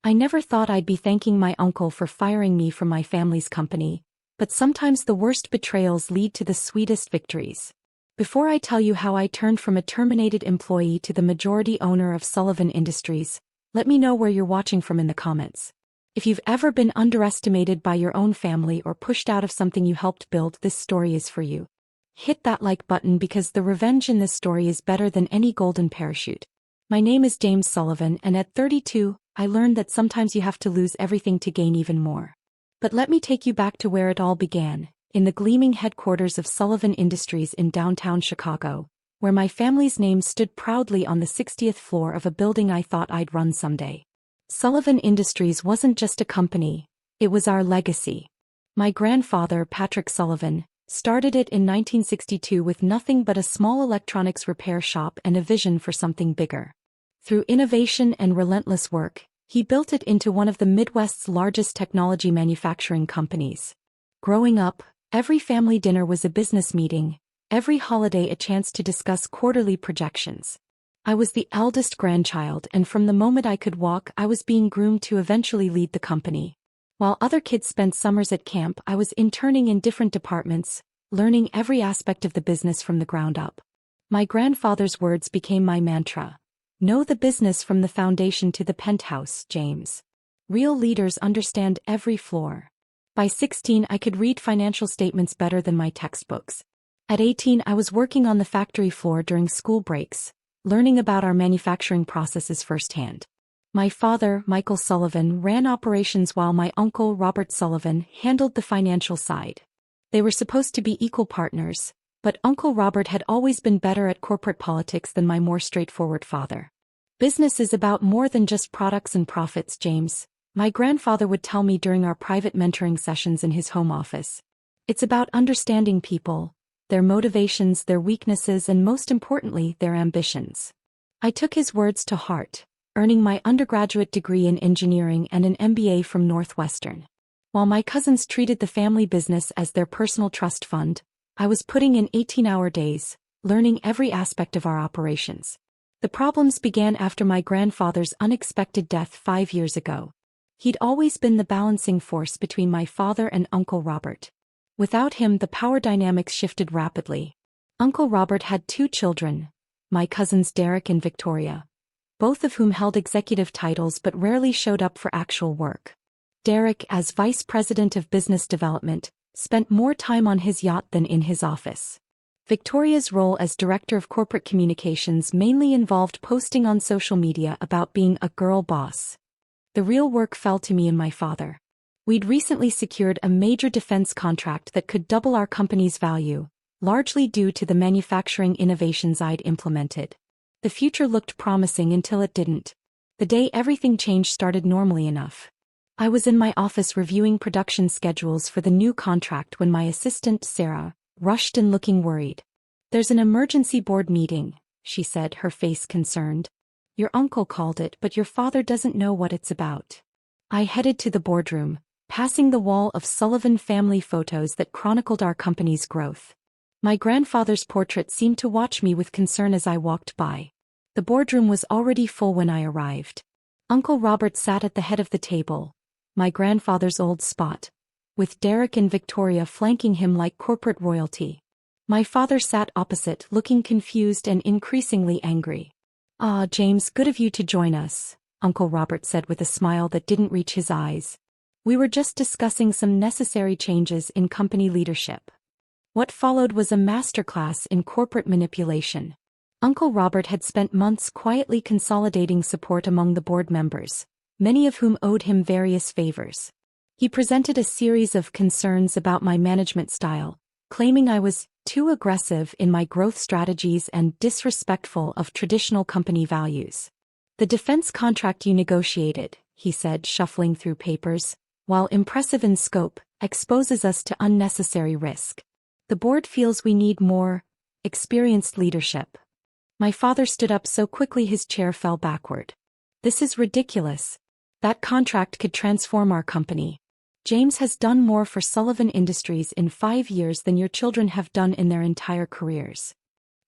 I never thought I'd be thanking my uncle for firing me from my family's company, but sometimes the worst betrayals lead to the sweetest victories. Before I tell you how I turned from a terminated employee to the majority owner of Sullivan Industries, let me know where you're watching from in the comments. If you've ever been underestimated by your own family or pushed out of something you helped build, this story is for you. Hit that like button because the revenge in this story is better than any golden parachute. My name is James Sullivan, and at 32, I learned that sometimes you have to lose everything to gain even more. But let me take you back to where it all began, in the gleaming headquarters of Sullivan Industries in downtown Chicago, where my family's name stood proudly on the 60th floor of a building I thought I'd run someday. Sullivan Industries wasn't just a company, it was our legacy. My grandfather, Patrick Sullivan, started it in 1962 with nothing but a small electronics repair shop and a vision for something bigger. Through innovation and relentless work, he built it into one of the Midwest's largest technology manufacturing companies. Growing up, every family dinner was a business meeting, every holiday a chance to discuss quarterly projections. I was the eldest grandchild, and from the moment I could walk, I was being groomed to eventually lead the company. While other kids spent summers at camp, I was interning in different departments, learning every aspect of the business from the ground up. My grandfather's words became my mantra. Know the business from the foundation to the penthouse, James. Real leaders understand every floor. By 16, I could read financial statements better than my textbooks. At 18, I was working on the factory floor during school breaks, learning about our manufacturing processes firsthand. My father, Michael Sullivan, ran operations while my uncle, Robert Sullivan, handled the financial side. They were supposed to be equal partners, but Uncle Robert had always been better at corporate politics than my more straightforward father. Business is about more than just products and profits, James, my grandfather would tell me during our private mentoring sessions in his home office. It's about understanding people, their motivations, their weaknesses, and most importantly, their ambitions. I took his words to heart, earning my undergraduate degree in engineering and an MBA from Northwestern. While my cousins treated the family business as their personal trust fund, I was putting in 18-hour days, learning every aspect of our operations. The problems began after my grandfather's unexpected death 5 years ago. He'd always been the balancing force between my father and Uncle Robert. Without him, the power dynamics shifted rapidly. Uncle Robert had 2 children, my cousins Derek and Victoria, both of whom held executive titles but rarely showed up for actual work. Derek, as vice president of business development, spent more time on his yacht than in his office. Victoria's role as director of corporate communications mainly involved posting on social media about being a girl boss. The real work fell to me and my father. We'd recently secured a major defense contract that could double our company's value, largely due to the manufacturing innovations I'd implemented. The future looked promising until it didn't. The day everything changed started normally enough. I was in my office reviewing production schedules for the new contract when my assistant, Sarah, rushed in looking worried. "There's an emergency board meeting," she said, her face concerned. "Your uncle called it, but your father doesn't know what it's about." I headed to the boardroom, passing the wall of Sullivan family photos that chronicled our company's growth. My grandfather's portrait seemed to watch me with concern as I walked by. The boardroom was already full when I arrived. Uncle Robert sat at the head of the table, my grandfather's old spot, with Derek and Victoria flanking him like corporate royalty. My father sat opposite, looking confused and increasingly angry. "Ah, James, good of you to join us," Uncle Robert said with a smile that didn't reach his eyes. "We were just discussing some necessary changes in company leadership." What followed was a masterclass in corporate manipulation. Uncle Robert had spent months quietly consolidating support among the board members, many of whom owed him various favors. He presented a series of concerns about my management style, claiming I was too aggressive in my growth strategies and disrespectful of traditional company values. "The defense contract you negotiated," he said, shuffling through papers, "while impressive in scope, exposes us to unnecessary risk. The board feels we need more experienced leadership." My father stood up so quickly his chair fell backward. "This is ridiculous. That contract could transform our company. James has done more for Sullivan Industries in 5 years than your children have done in their entire careers."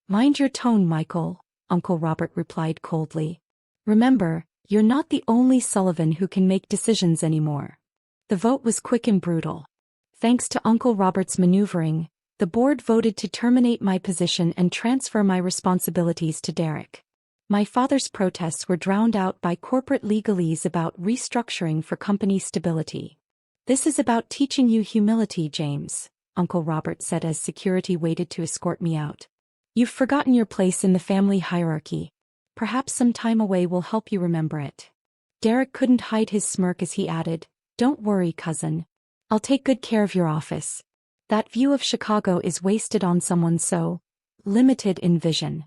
"Mind your tone, Michael," Uncle Robert replied coldly. "Remember, You're not the only Sullivan who can make decisions anymore. The vote was quick and brutal. Thanks to Uncle Robert's maneuvering, the board voted to terminate my position and transfer my responsibilities to Derek. My father's protests were drowned out by corporate legalese about restructuring for company stability. "This is about teaching you humility, James," Uncle Robert said as security waited to escort me out. "You've forgotten your place in the family hierarchy. Perhaps some time away will help you remember it." Derek couldn't hide his smirk as he added, "Don't worry, cousin. I'll take good care of your office. That view of Chicago is wasted on someone so limited in vision."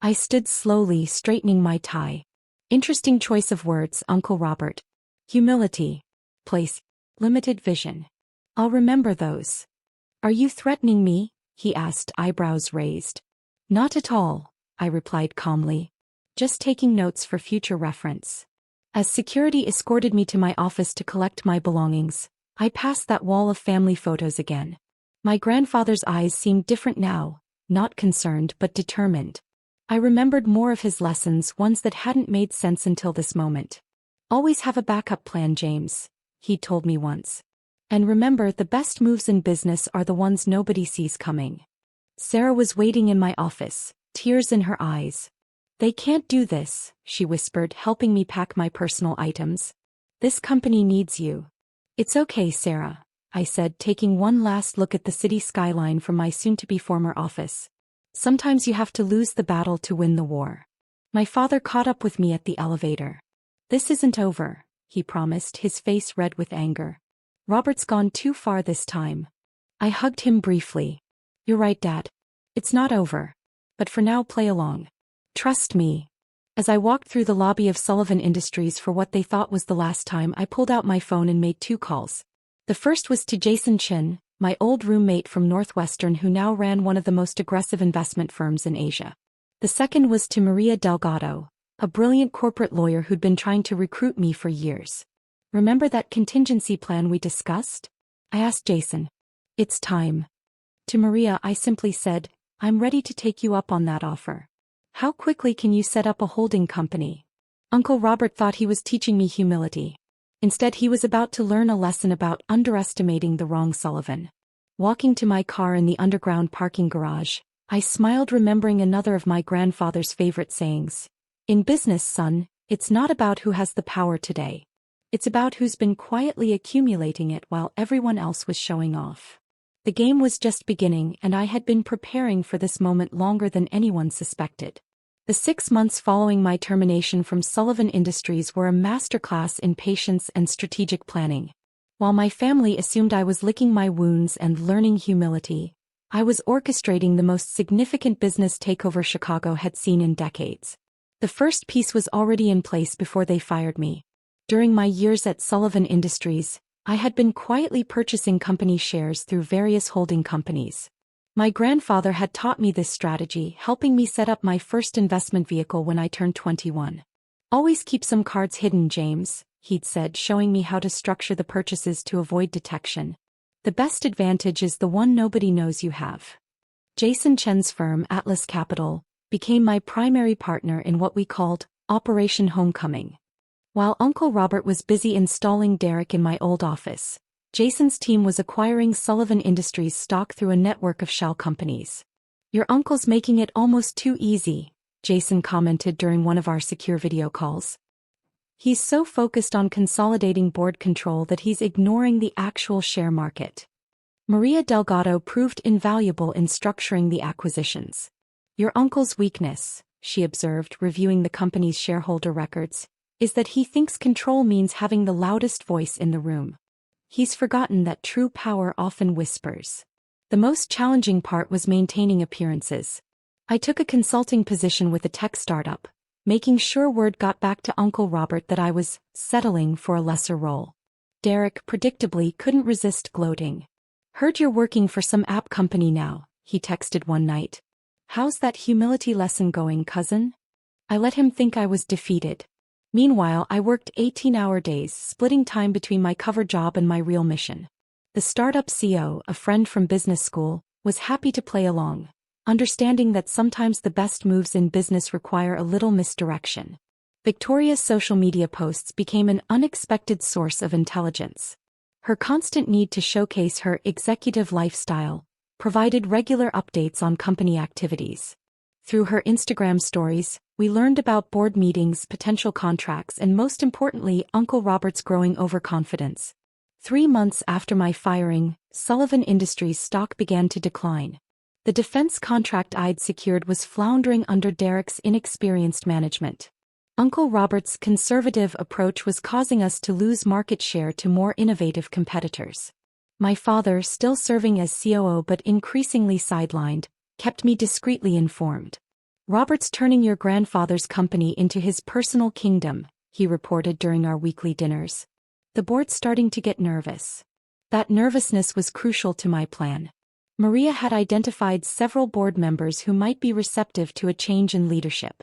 I stood slowly, straightening my tie. "Interesting choice of words, Uncle Robert. Humility. Place. Limited vision. I'll remember those." "Are you threatening me?" he asked, eyebrows raised. "Not at all," I replied calmly. "Just taking notes for future reference." As security escorted me to my office to collect my belongings, I passed that wall of family photos again. My grandfather's eyes seemed different now, not concerned but determined. I remembered more of his lessons, ones that hadn't made sense until this moment. "Always have a backup plan, James," he'd told me once. "And remember, the best moves in business are the ones nobody sees coming." Sarah was waiting in my office, tears in her eyes. "They can't do this," she whispered, helping me pack my personal items. "This company needs you." "It's okay, Sarah," I said, taking one last look at the city skyline from my soon-to-be former office. "Sometimes you have to lose the battle to win the war." My father caught up with me at the elevator. "This isn't over," he promised, his face red with anger. "Robert's gone too far this time." I hugged him briefly. "You're right, Dad. It's not over. But for now, play along. Trust me." As I walked through the lobby of Sullivan Industries for what they thought was the last time, I pulled out my phone and made 2 calls. The first was to Jason Chen, my old roommate from Northwestern who now ran one of the most aggressive investment firms in Asia. The second was to Maria Delgado, a brilliant corporate lawyer who'd been trying to recruit me for years. "Remember that contingency plan we discussed?" I asked Jason. "It's time." To Maria, I simply said, "I'm ready to take you up on that offer. How quickly can you set up a holding company?" Uncle Robert thought he was teaching me humility. Instead, he was about to learn a lesson about underestimating the wrong Sullivan. Walking to my car in the underground parking garage, I smiled, remembering another of my grandfather's favorite sayings. "In business, son, it's not about who has the power today. It's about who's been quietly accumulating it while everyone else was showing off." The game was just beginning, and I had been preparing for this moment longer than anyone suspected. The 6 months following my termination from Sullivan Industries were a masterclass in patience and strategic planning. While my family assumed I was licking my wounds and learning humility, I was orchestrating the most significant business takeover Chicago had seen in decades. The first piece was already in place before they fired me. During my years at Sullivan Industries, I had been quietly purchasing company shares through various holding companies. My grandfather had taught me this strategy, helping me set up my first investment vehicle when I turned 21. "Always keep some cards hidden, James," he'd said, showing me how to structure the purchases to avoid detection. "The best advantage is the one nobody knows you have." Jason Chen's firm, Atlas Capital, became my primary partner in what we called Operation Homecoming. While Uncle Robert was busy installing Derek in my old office, Jason's team was acquiring Sullivan Industries stock through a network of shell companies. "Your uncle's making it almost too easy," Jason commented during one of our secure video calls. "He's so focused on consolidating board control that he's ignoring the actual share market." Maria Delgado proved invaluable in structuring the acquisitions. "Your uncle's weakness," she observed, reviewing the company's shareholder records, "is that he thinks control means having the loudest voice in the room. He's forgotten that true power often whispers." The most challenging part was maintaining appearances. I took a consulting position with a tech startup, making sure word got back to Uncle Robert that I was settling for a lesser role. Derek, predictably, couldn't resist gloating. "Heard you're working for some app company now," he texted one night. "How's that humility lesson going, cousin?" I let him think I was defeated. Meanwhile, I worked 18-hour days, splitting time between my cover job and my real mission. The startup CEO, a friend from business school, was happy to play along, understanding that sometimes the best moves in business require a little misdirection. Victoria's social media posts became an unexpected source of intelligence. Her constant need to showcase her executive lifestyle provided regular updates on company activities. Through her Instagram stories, we learned about board meetings, potential contracts, and most importantly, Uncle Robert's growing overconfidence. 3 months after my firing, Sullivan Industries stock began to decline. The defense contract I'd secured was floundering under Derek's inexperienced management. Uncle Robert's conservative approach was causing us to lose market share to more innovative competitors. My father, still serving as COO but increasingly sidelined, kept me discreetly informed. "Robert's turning your grandfather's company into his personal kingdom," he reported during our weekly dinners. The board's starting to get nervous. That nervousness was crucial to my plan. Maria had identified several board members who might be receptive to a change in leadership.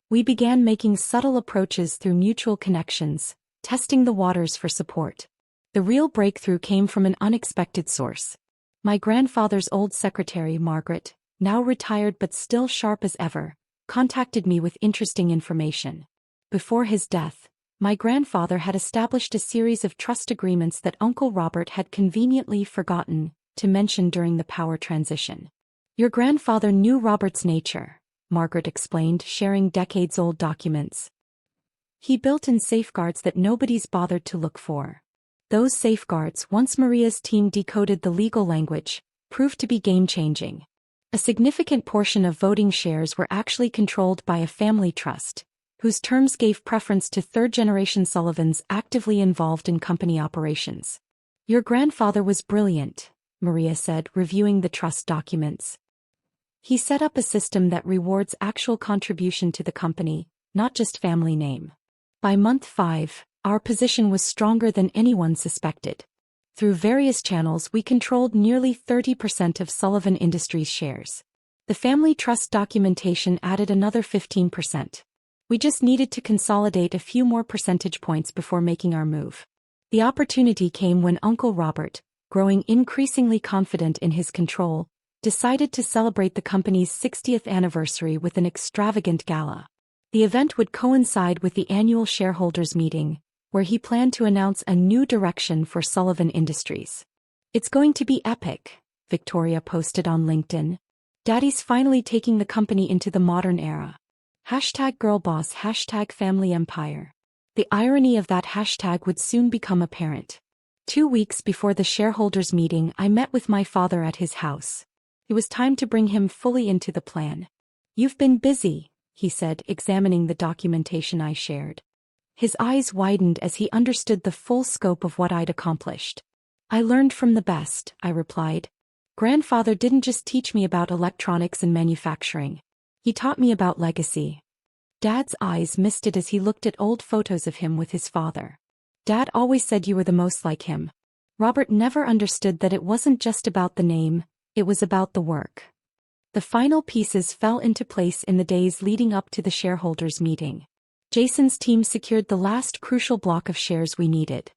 We began making subtle approaches through mutual connections, testing the waters for support. The real breakthrough came from an unexpected source. My grandfather's old secretary, Margaret, now retired but still sharp as ever, contacted me with interesting information. Before his death, my grandfather had established a series of trust agreements that Uncle Robert had conveniently forgotten to mention during the power transition. "Your grandfather knew Robert's nature," Margaret explained, sharing decades-old documents. "He built in safeguards that nobody's bothered to look for." Those safeguards, once Maria's team decoded the legal language, proved to be game-changing. A significant portion of voting shares were actually controlled by a family trust, whose terms gave preference to third-generation Sullivans actively involved in company operations. "Your grandfather was brilliant," Maria said, reviewing the trust documents. "He set up a system that rewards actual contribution to the company, not just family name." By month 5, our position was stronger than anyone suspected. Through various channels, we controlled nearly 30% of Sullivan Industries shares. The family trust documentation added another 15%. We just needed to consolidate a few more percentage points before making our move. The opportunity came when Uncle Robert, growing increasingly confident in his control, decided to celebrate the company's 60th anniversary with an extravagant gala. The event would coincide with the annual shareholders meeting, where he planned to announce a new direction for Sullivan Industries. "It's going to be epic," Victoria posted on LinkedIn. "Daddy's finally taking the company into the modern era. #girlboss, #familyempire. The irony of that hashtag would soon become apparent. 2 weeks before the shareholders meeting, I met with my father at his house. It was time to bring him fully into the plan. "You've been busy," he said, examining the documentation I shared. His eyes widened as he understood the full scope of what I'd accomplished. "I learned from the best," I replied. "Grandfather didn't just teach me about electronics and manufacturing. He taught me about legacy." Dad's eyes misted as he looked at old photos of him with his father. "Dad always said you were the most like him." Robert never understood that it wasn't just about the name, it was about the work. The final pieces fell into place in the days leading up to the shareholders meeting. Jason's team secured the last crucial block of shares we needed.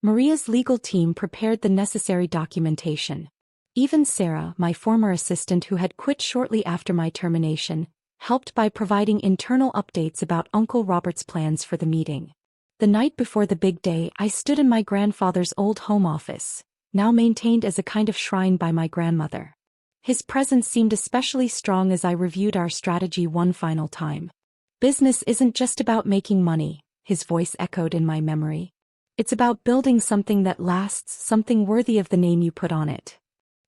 Maria's legal team prepared the necessary documentation. Even Sarah, my former assistant who had quit shortly after my termination, helped by providing internal updates about Uncle Robert's plans for the meeting. The night before the big day, I stood in my grandfather's old home office, now maintained as a kind of shrine by my grandmother. His presence seemed especially strong as I reviewed our strategy one final time. "Business isn't just about making money," his voice echoed in my memory. "It's about building something that lasts, something worthy of the name you put on it."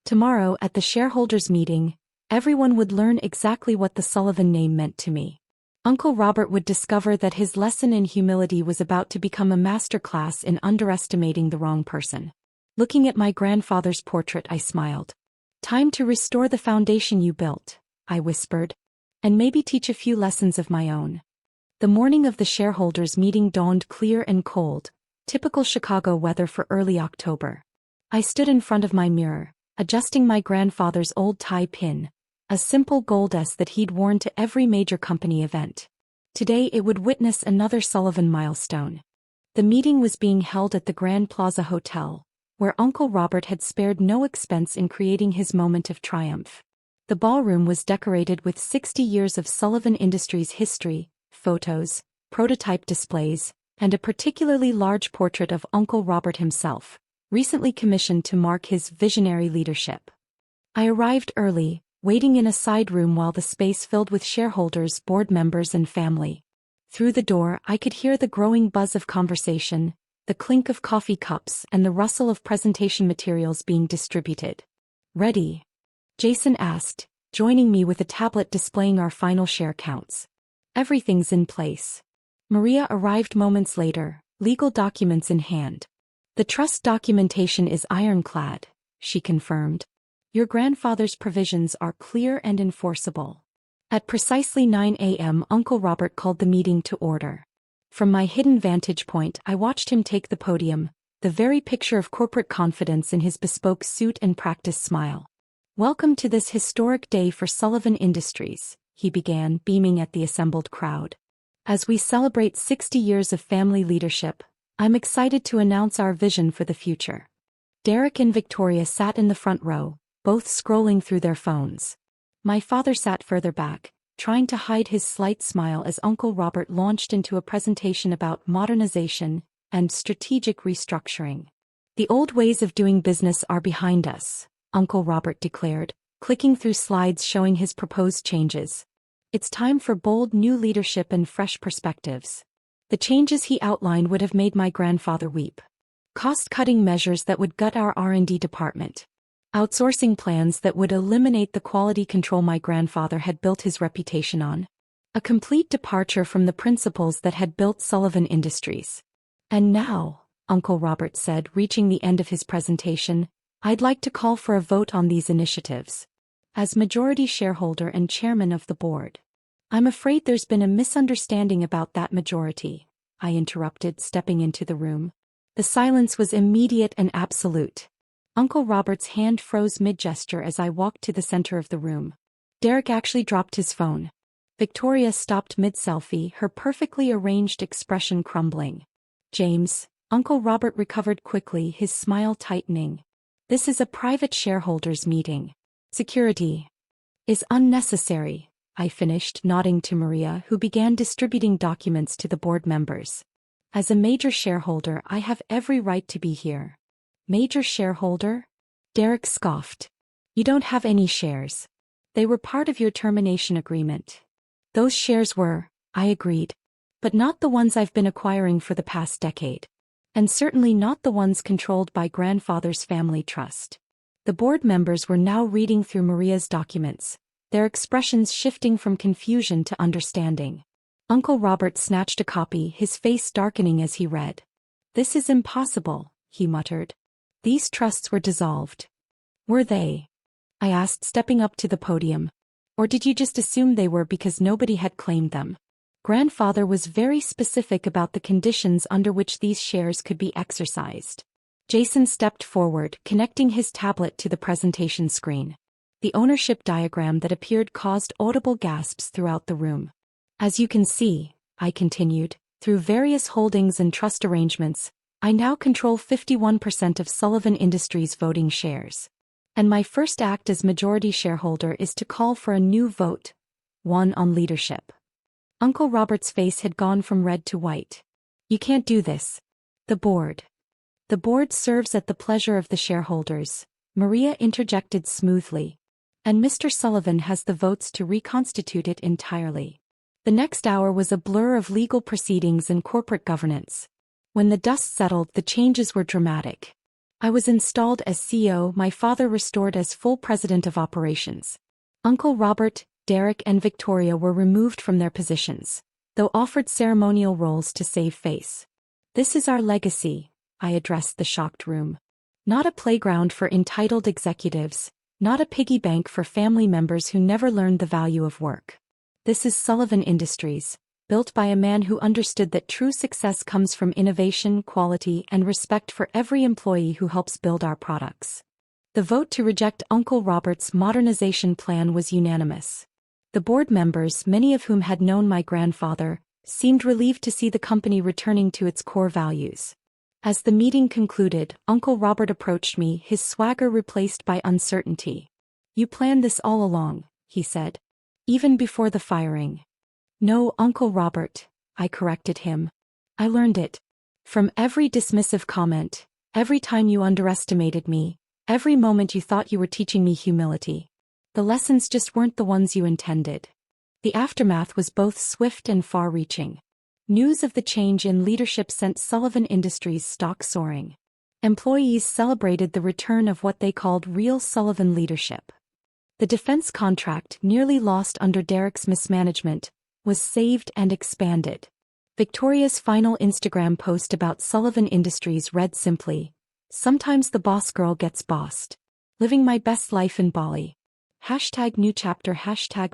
Tomorrow, at the shareholders meeting, everyone would learn exactly what the Sullivan name meant to me. Uncle Robert would discover that his lesson in humility was about to become a masterclass in underestimating the wrong person. Looking at my grandfather's portrait, I smiled. "Time to restore the foundation you built," I whispered, "and maybe teach a few lessons of my own." The morning of the shareholders meeting dawned clear and cold, typical Chicago weather for early October. I stood in front of my mirror, adjusting my grandfather's old tie pin, a simple gold S that he'd worn to every major company event. Today it would witness another Sullivan milestone. The meeting was being held at the Grand Plaza Hotel, where Uncle Robert had spared no expense in creating his moment of triumph. The ballroom was decorated with 60 years of Sullivan Industries history, photos, prototype displays, and a particularly large portrait of Uncle Robert himself, recently commissioned to mark his visionary leadership. I arrived early, waiting in a side room while the space filled with shareholders, board members and family. Through the door I could hear the growing buzz of conversation, the clink of coffee cups and the rustle of presentation materials being distributed. "Ready?" Jason asked, joining me with a tablet displaying our final share counts. "Everything's in place." Maria arrived moments later, legal documents in hand. "The trust documentation is ironclad," she confirmed. "Your grandfather's provisions are clear and enforceable." At precisely 9 a.m. Uncle Robert called the meeting to order. From my hidden vantage point I watched him take the podium, the very picture of corporate confidence in his bespoke suit and practiced smile. "Welcome to this historic day for Sullivan Industries," he began, beaming at the assembled crowd. "As we celebrate 60 years of family leadership, I'm excited to announce our vision for the future." Derek and Victoria sat in the front row, both scrolling through their phones. My father sat further back, trying to hide his slight smile as Uncle Robert launched into a presentation about modernization and strategic restructuring. "The old ways of doing business are behind us," Uncle Robert declared, clicking through slides showing his proposed changes. "It's time for bold new leadership and fresh perspectives." The changes he outlined would have made my grandfather weep. Cost-cutting measures that would gut our R&D department. Outsourcing plans that would eliminate the quality control my grandfather had built his reputation on. A complete departure from the principles that had built Sullivan Industries. "And now," Uncle Robert said, reaching the end of his presentation, "I'd like to call for a vote on these initiatives. As majority shareholder and chairman of the board." "I'm afraid there's been a misunderstanding about that majority," I interrupted, stepping into the room. The silence was immediate and absolute. Uncle Robert's hand froze mid-gesture as I walked to the center of the room. Derek actually dropped his phone. Victoria stopped mid-selfie, her perfectly arranged expression crumbling. "James," Uncle Robert recovered quickly, his smile tightening. "This is a private shareholders meeting. Security is unnecessary," I finished, nodding to Maria, who began distributing documents to the board members. "As a major shareholder, I have every right to be here." "Major shareholder?" Derek scoffed. "You don't have any shares. They were part of your termination agreement." "Those shares were," I agreed. "But not the ones I've been acquiring for the past decade. And certainly not the ones controlled by grandfather's family trust." The board members were now reading through Maria's documents, their expressions shifting from confusion to understanding. Uncle Robert snatched a copy, his face darkening as he read. "This is impossible," he muttered. "These trusts were dissolved." "Were they?" I asked, stepping up to the podium. "Or did you just assume they were because nobody had claimed them?" Grandfather was very specific about the conditions under which these shares could be exercised. Jason stepped forward, connecting his tablet to the presentation screen. The ownership diagram that appeared caused audible gasps throughout the room. "As you can see," I continued, "through various holdings and trust arrangements, I now control 51% of Sullivan Industries' voting shares. And my first act as majority shareholder is to call for a new vote, one on leadership." Uncle Robert's face had gone from red to white. "You can't do this. The board serves at the pleasure of the shareholders," Maria interjected smoothly. "And Mr. Sullivan has the votes to reconstitute it entirely." The next hour was a blur of legal proceedings and corporate governance. When the dust settled, the changes were dramatic. I was installed as CEO, my father restored as full president of operations. Uncle Robert, Derek and Victoria were removed from their positions, though offered ceremonial roles to save face. "This is our legacy," I addressed the shocked room. "Not a playground for entitled executives, not a piggy bank for family members who never learned the value of work. This is Sullivan Industries, built by a man who understood that true success comes from innovation, quality, and respect for every employee who helps build our products." The vote to reject Uncle Robert's modernization plan was unanimous. The board members, many of whom had known my grandfather, seemed relieved to see the company returning to its core values. As the meeting concluded, Uncle Robert approached me, his swagger replaced by uncertainty. "You planned this all along," he said. "Even before the firing." "No, Uncle Robert," I corrected him. I learned it. From every dismissive comment, every time you underestimated me, every moment you thought you were teaching me humility. The lessons just weren't the ones you intended. The aftermath was both swift and far-reaching. News of the change in leadership sent Sullivan Industries stock soaring. Employees celebrated the return of what they called real Sullivan leadership. The defense contract, nearly lost under Derek's mismanagement, was saved and expanded. Victoria's final Instagram post about Sullivan Industries read simply, "Sometimes the boss girl gets bossed. Living my best life in Bali. #new chapter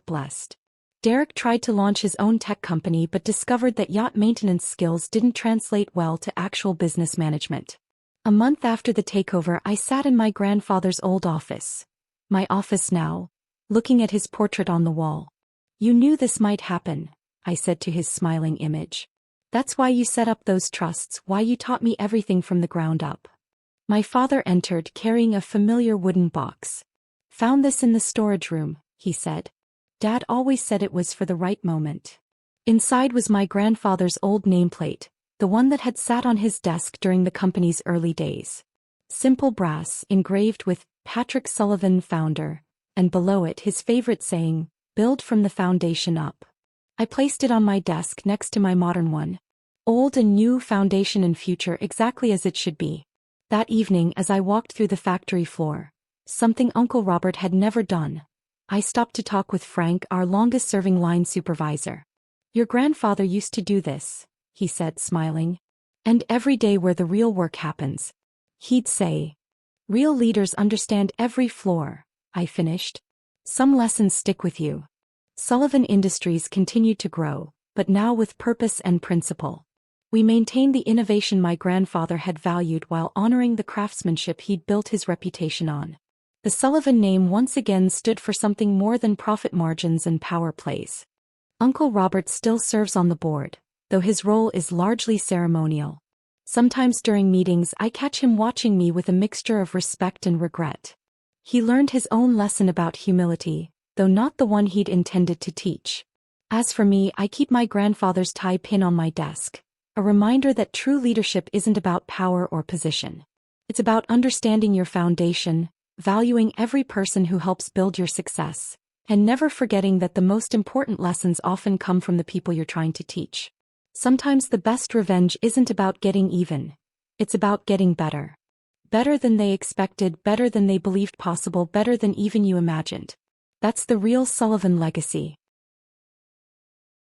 #blessed." Derek tried to launch his own tech company but discovered that yacht maintenance skills didn't translate well to actual business management. A month after the takeover, I sat in my grandfather's old office. My office now, looking at his portrait on the wall. "You knew this might happen," I said to his smiling image. "That's why you set up those trusts, why you taught me everything from the ground up." My father entered carrying a familiar wooden box. "Found this in the storage room," he said. "Dad always said it was for the right moment." Inside was my grandfather's old nameplate, the one that had sat on his desk during the company's early days. Simple brass engraved with "Patrick Sullivan, founder," and below it his favorite saying, "Build from the foundation up." I placed it on my desk next to my modern one. Old and new, foundation and future, exactly as it should be. That evening as I walked through the factory floor, something Uncle Robert had never done, I stopped to talk with Frank, our longest-serving line supervisor. "Your grandfather used to do this," he said, smiling. "And every day where the real work happens." He'd say. "Real leaders understand every floor," I finished. "Some lessons stick with you." Sullivan Industries continued to grow, but now with purpose and principle. We maintained the innovation my grandfather had valued while honoring the craftsmanship he'd built his reputation on. The Sullivan name once again stood for something more than profit margins and power plays. Uncle Robert still serves on the board, though his role is largely ceremonial. Sometimes during meetings I catch him watching me with a mixture of respect and regret. He learned his own lesson about humility, though not the one he'd intended to teach. As for me, I keep my grandfather's tie pin on my desk, a reminder that true leadership isn't about power or position. It's about understanding your foundation, valuing every person who helps build your success, and never forgetting that the most important lessons often come from the people you're trying to teach. Sometimes the best revenge isn't about getting even. It's about getting better. Better than they expected, better than they believed possible, better than even you imagined. That's the real Sullivan legacy.